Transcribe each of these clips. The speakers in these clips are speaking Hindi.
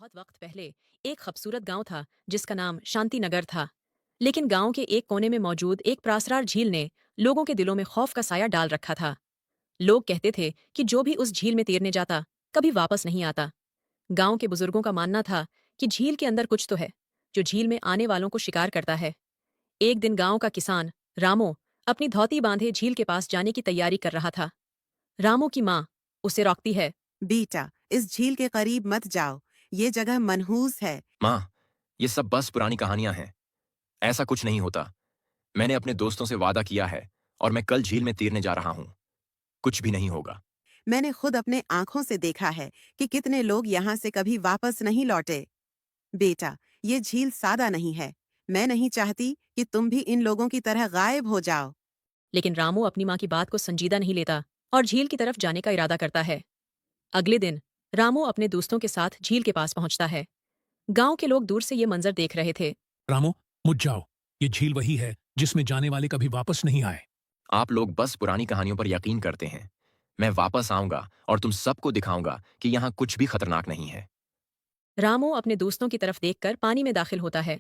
बहुत वक्त पहले एक खूबसूरत गांव था जिसका नाम शांति नगर था। लेकिन गांव के एक कोने में मौजूद एक प्रासरार झील ने लोगों के दिलों में खौफ का साया डाल रखा था। लोग कहते थे कि जो भी उस झील में तैरने जाता कभी वापस नहीं आता। गांव के बुजुर्गों का मानना था कि झील के अंदर कुछ तो है जो झील में आने वालों को शिकार करता है। एक दिन गांव का किसान रामो अपनी धोती बांधे झील के पास जाने की तैयारी कर रहा था। रामो की माँ उसे रोकती है। बेटा, इस झील के करीब मत जाओ। ये जगह मनहूस है। माँ, ये सब बस पुरानी कहानियां हैं। ऐसा कुछ नहीं होता। मैंने अपने दोस्तों से वादा किया है और मैं कल झील में तैरने जा रहा हूँ। कुछ भी नहीं होगा। मैंने खुद अपने आंखों से देखा है कि कितने लोग यहाँ से कभी वापस नहीं लौटे। बेटा, ये झील सादा नहीं है। मैं नहीं चाहती कि तुम भी इन लोगों की तरह गायब हो जाओ। लेकिन रामू अपनी माँ की बात को संजीदा नहीं लेता और झील की तरफ जाने का इरादा करता है। अगले दिन रामू अपने दोस्तों के साथ झील के पास पहुंचता है। गांव के लोग दूर से ये मंजर देख रहे थे। रामो, मुझ जाओ। ये झील वही है जिसमें जाने वाले कभी वापस नहीं आए। आप लोग बस पुरानी कहानियों पर यकीन करते हैं। मैं वापस आऊंगा और तुम सबको दिखाऊंगा कि यहाँ कुछ भी खतरनाक नहीं है। रामू अपने दोस्तों की तरफ देखकर पानी में दाखिल होता है।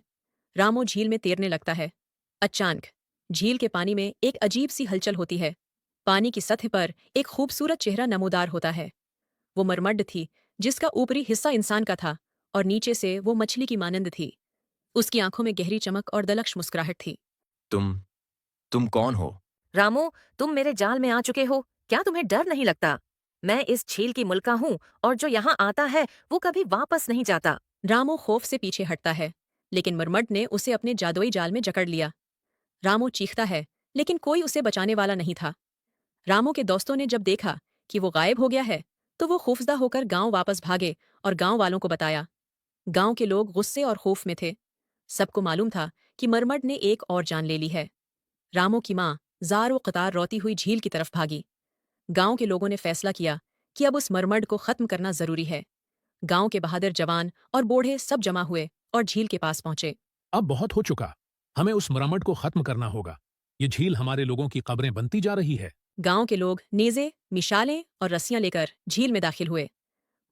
रामू झील में तैरने लगता है। अचानक झील के पानी में एक अजीब सी हलचल होती है। पानी की सतह पर एक खूबसूरत चेहरा नमूदार होता है। वो मरमड्ड थी जिसका ऊपरी हिस्सा इंसान का था और नीचे से वो मछली की मानंद थी। उसकी आंखों में गहरी चमक और दलक्ष मुस्कुराहट थी। तुम तुम कौन हो? रामू, तुम मेरे जाल में आ चुके हो। क्या तुम्हें डर नहीं लगता? मैं इस झील की मुल्का हूँ और जो यहाँ आता है वो कभी वापस नहीं जाता। रामू खौफ से पीछे हटता है, लेकिन मरमड्ड ने उसे अपने जादुई जाल में जकड़ लिया। रामू चीखता है, लेकिन कोई उसे बचाने वाला नहीं था। रामू के दोस्तों ने जब देखा कि वो गायब हो गया है, तो वो खौफजदा होकर गांव वापस भागे और गांव वालों को बताया। गांव के लोग गुस्से और खौफ में थे। सबको मालूम था कि मरमड ने एक और जान ले ली है। रामू की माँ जार व कतार रोती हुई झील की तरफ भागी। गांव के लोगों ने फैसला किया कि अब उस मरमड को खत्म करना जरूरी है। गांव के बहादुर जवान और बूढ़े सब जमा हुए और झील के पास पहुंचे। अब बहुत हो चुका। हमें उस मरम्मत को खत्म करना होगा। ये झील हमारे लोगों की कब्रें बनती जा रही है। गांव के लोग नेज़े, मिशालें और रस्सियां लेकर झील में दाखिल हुए।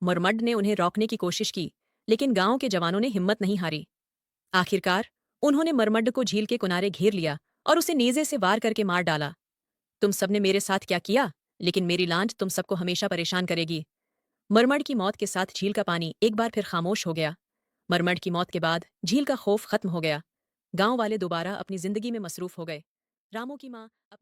मरमड ने उन्हें रोकने की कोशिश की, लेकिन गांव के जवानों ने हिम्मत नहीं हारी। आखिरकार उन्होंने मरमड को झील के किनारे घेर लिया और उसे नेज़े से वार करके मार डाला। तुम सबने मेरे साथ क्या किया, लेकिन मेरी लांछ तुम सबको हमेशा परेशान करेगी। मरमड की मौत के साथ झील का पानी एक बार फिर खामोश हो गया। मरमड की मौत के बाद झील का खौफ खत्म हो गया। गांव वाले दोबारा अपनी जिंदगी में मसरूफ हो गए। रामू की माँ अपने